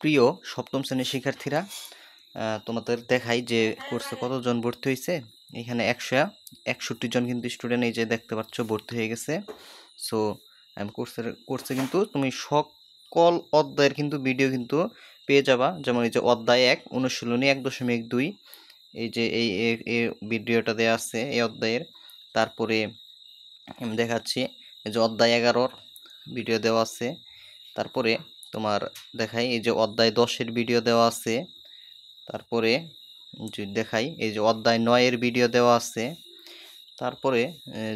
প্রিয় সপ্তম শ্রেণীর শিক্ষার্থীরা, তোমাদের দেখাই যে কোর্সে কতজন ভর্তি হয়েছে। এখানে 161 জন কিন্তু স্টুডেন্ট এই যে দেখতে পাচ্ছ ভর্তি হয়ে গেছে। সো আমি কোর্সে কিন্তু তুমি সকল অধ্যায়ের কিন্তু ভিডিও কিন্তু পেয়ে যাবা। যেমন এই যে অধ্যায় 1 অনুশীলনী 1.2, এই যে এই ভিডিওটা দেওয়া আছে এই অধ্যায়ের। তারপরে আমি দেখাচ্ছি এই যে অধ্যায় 11-র ভিডিও দেওয়া আছে। তারপরে তোমার দেখাই এই যে অধ্যায় 10-এর ভিডিও দেওয়া আছে। তারপরে যদি দেখাই এই যে অধ্যায় 9-এর ভিডিও দেওয়া আছে। তারপরে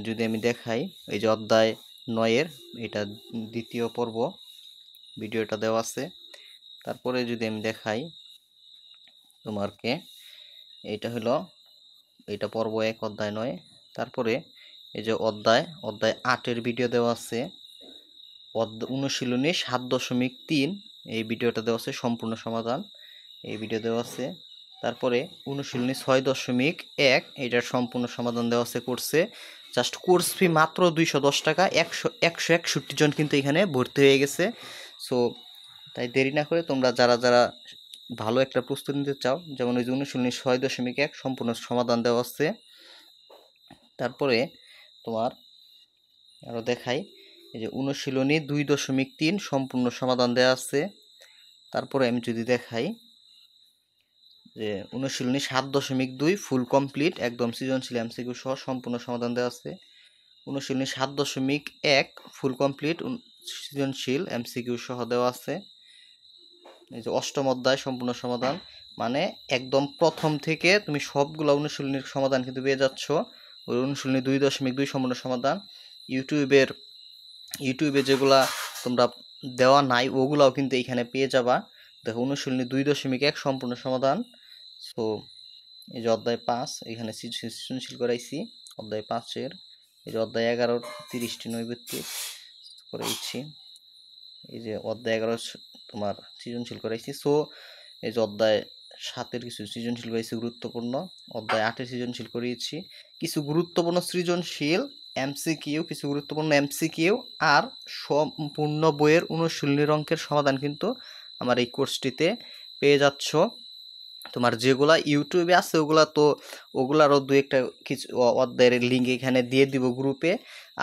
যদি আমি দেখাই এই যে অধ্যায় 9-এর এটা দ্বিতীয় পর্ব ভিডিওটা দেওয়া আছে। তারপরে যদি আমি দেখাই তোমারকে, এটা হলো এটা পর্ব 1 অধ্যায় 9। তারপরে এই যে অধ্যায় 8-এর ভিডিও দেওয়া আছে। অনুশীলনী 7.3 এই ভিডিওটা দেওয়া আছে সম্পূর্ণ সমাধান, এই ভিডিও দেওয়া আছে। তারপরে অনুশীলনী 6.1 এটার সম্পূর্ণ সমাধান দেওয়া আছে কোর্সে। জাস্ট কোর্স ফি মাত্র 210 টাকা। 161 জন কিন্তু এখানে ভর্তি হয়ে গেছে। সো তাই দেরি না করে তোমরা যারা ভালো একটা প্রস্তুতি নিতে চাও, যেমন ওই যে অনুশীলনী 6.1 সম্পূর্ণ সমাধান দেওয়া আছে। তারপরে তোমার আরও দেখাই এই যে অনুশীলনী 2.3 সম্পূর্ণ সমাধান দেওয়া আছে। তারপরে আমি যদি দেখাই যে অনুশীলনী 7.2 ফুল কমপ্লিট একদম সৃজনশীল এমসিকিউ সহ সম্পূর্ণ সমাধান দেওয়া আছে। অনুশীলনী 7.1 ফুল কমপ্লিট সৃজনশীল এমসিকিউ সহ দেওয়া আছে। এই যে অষ্টম অধ্যায় সম্পূর্ণ সমাধান, মানে একদম প্রথম থেকে তুমি সবগুলো অনুশীলনীর সমাধান কিন্তু পেয়ে যাচ্ছ। ওই অনুশীলনী 2.2 সম্পূর্ণ সমাধান ইউটিউবে যেগুলা তোমরা দেওয়া নাই ওগুলাও কিন্তু এখানে পেয়ে যাবা। দেখো অনুশীলনী 2.1 সম্পূর্ণ সমাধান। সো এই যে অধ্যায় 5 এখানে সৃজনশীল করাইছি অধ্যায় 5-এর। এই যে অধ্যায় 11-র 30টি নৈবেত্তিক করাইছি। এই যে অধ্যায় 11 তোমার সৃজনশীল করাইছি। সো এই যে অধ্যায় 7-এর কিছু সৃজনশীল করাইছি গুরুত্বপূর্ণ। অধ্যায় 8-এর সৃজনশীল করিয়েছি কিছু গুরুত্বপূর্ণ সৃজনশীল এমসিকিউ, কিছু গুরুত্বপূর্ণ এমসিকিউ আর সম্পূর্ণ বইয়ের অনুশীলনীর অঙ্কের সমাধান কিন্তু আমার এই কোর্সটিতে পেয়ে যাচ্ছ। তোমার যেগুলা ইউটিউবে আছে ওগুলারও দু একটা কিছু অধ্যায়ের লিঙ্ক এখানে দিয়ে দিব গ্রুপে।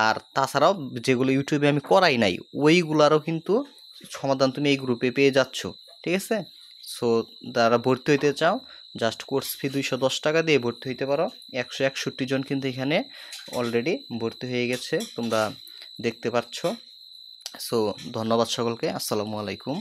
আর তাছাড়াও যেগুলো ইউটিউবে আমি করাই নাই ওইগুলারও কিন্তু সমাধান তুমি এই গ্রুপে পেয়ে যাচ্ছ, ঠিক আছে? সো যারা ভর্তি হইতে চাও জাস্ট কোর্স ফি 210 টাকা দিয়ে ভর্তি হইতে পারো। 161 জন কিন্তু এখানে অলরেডি ভর্তি হয়ে গেছে, তোমরা দেখতে পাচ্ছ। সো ধন্যবাদ সকলকে, আসসালামু আলাইকুম।